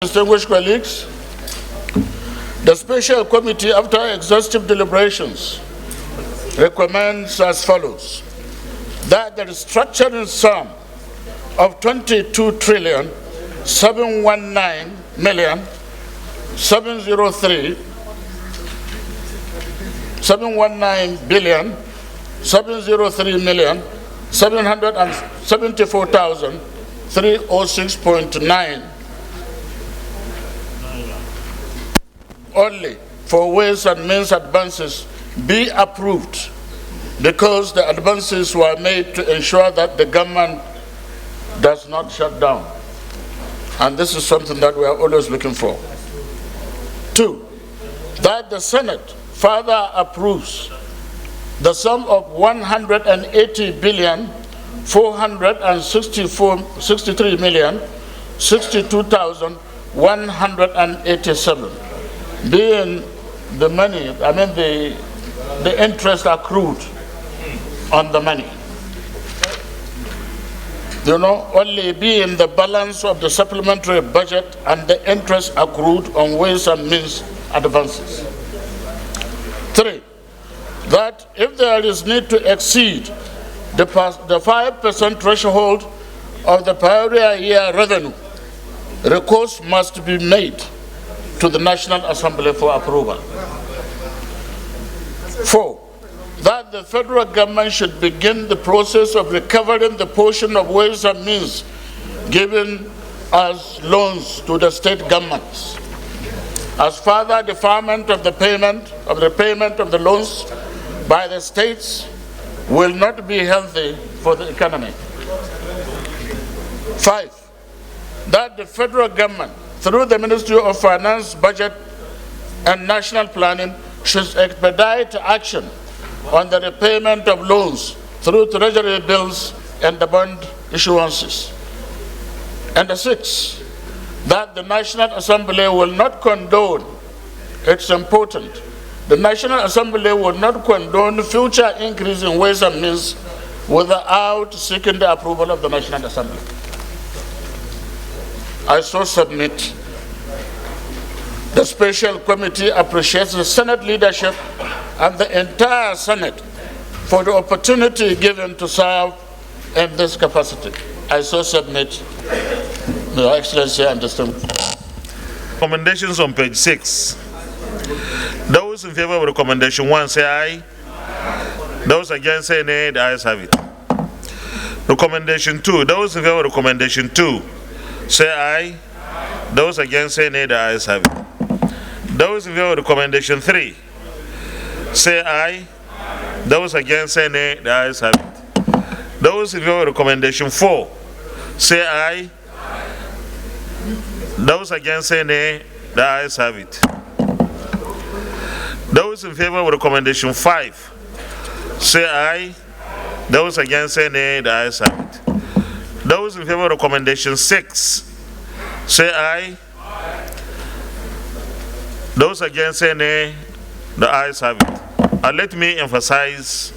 Distinguished colleagues, the Special Committee, after exhaustive deliberations, recommends as follows: that the restructuring sum of 704,306.9 only for ways and means advances be approved, because the advances were made to ensure that the government does not shut down. And this is something that we are always looking for. 2, that the Senate further approves the sum of 180,463,062,187, being the money, the interest accrued on the money. Only being the balance of the supplementary budget and the interest accrued on ways and means advances. 3, that if there is need to exceed the 5% threshold of the prior year revenue, recourse must be made to the National Assembly for approval. 4, that the federal government should begin the process of recovering the portion of ways and means given as loans to the state governments, as further deferment of the payment of the loans by the states will not be healthy for the economy. 5, that the federal government, through the Ministry of Finance, Budget and National Planning, should expedite action on the repayment of loans through treasury bills and the bond issuances. And 6, that the National Assembly will not condone, it's important, the National Assembly will not condone future increase in ways and means without seeking the approval of the National Assembly. I so submit. The Special Committee appreciates the Senate leadership and the entire Senate for the opportunity given to serve in this capacity. I so submit. Your Excellency, I understand. Recommendations on page 6. Those in favor of recommendation 1 say aye. Those against say nay. The ayes have it. Recommendation 2. Those in favor of recommendation 2 say aye. Those against say nay. The ayes have it. Those in favor of recommendation 3 say aye. Those against say nay. The ayes have it. Those in favor of recommendation 4 say aye. Those against say nay. The ayes have it. Those in favor of recommendation 5 say aye. Those against say nay. The ayes have it. Those in favor of recommendation 6 say aye. Those against say nay. The ayes have it. And let me emphasize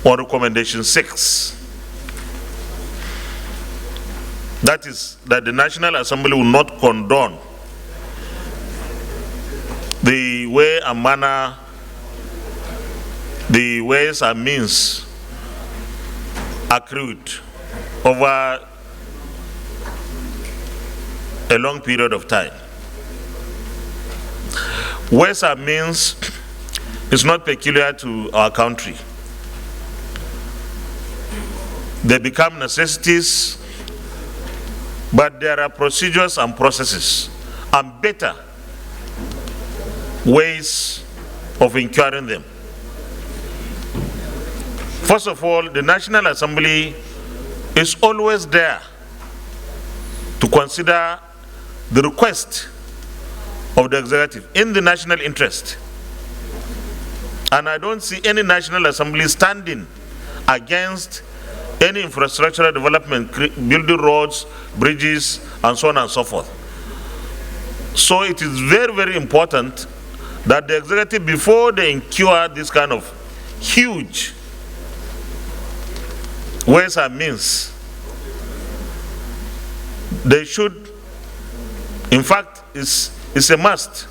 on recommendation 6. That is, that the National Assembly will not condone the way and manner, the ways and means accrued over a long period of time. Ways and means is not peculiar to our country. They become necessities, but there are procedures and processes and better ways of incurring them. First of all, the National Assembly is always there to consider the request of the executive in the national interest. And I don't see any National Assembly standing against any infrastructural development, building roads, bridges, and so on and so forth. So it is very, very important that the executive, before they incur this kind of huge ways and means, they should In fact, it's a must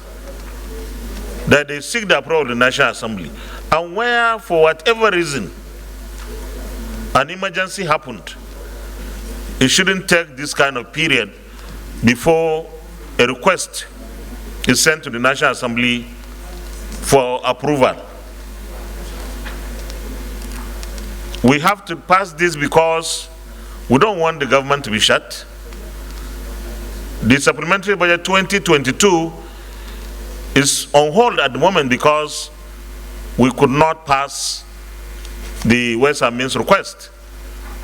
that they seek the approval of the National Assembly. And where, for whatever reason, an emergency happened, it shouldn't take this kind of period before a request is sent to the National Assembly for approval. We have to pass this because we don't want the government to be shut. The supplementary budget 2022 is on hold at the moment because we could not pass the Ways and Means request.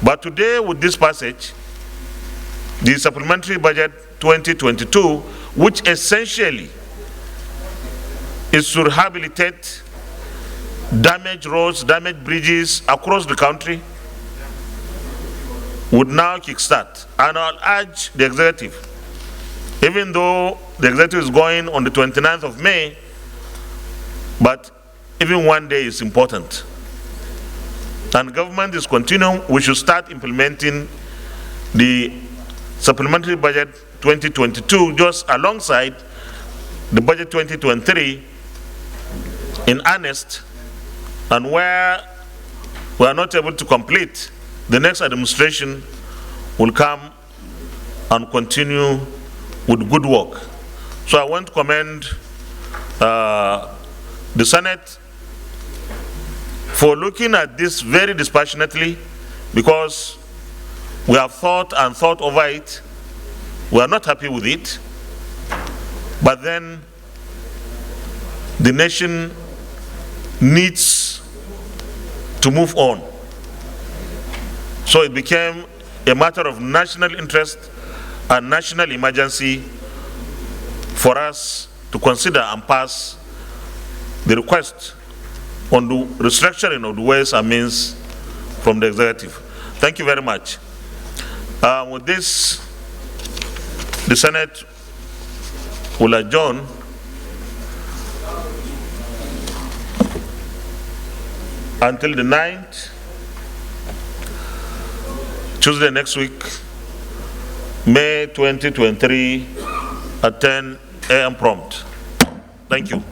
But today, with this passage, the supplementary budget 2022, which essentially is to rehabilitate damaged roads, damaged bridges across the country, would now kickstart. And I'll urge the executive, even though the executive is going on the 29th of May, but even one day is important. And government is continuing, we should start implementing the supplementary budget 2022 just alongside the budget 2023 in earnest, and where we are not able to complete, the next administration will come and continue with good work. So I want to commend the Senate for looking at this very dispassionately, because we have thought and thought over it. We are not happy with it, but then the nation needs to move on. So it became a matter of national interest and national emergency for us to consider and pass the request on the restructuring of the Ways and Means from the executive. Thank you very much. With this, the Senate will adjourn until the 9th, Tuesday next week, May 2023 at 10 a.m. prompt. Thank you.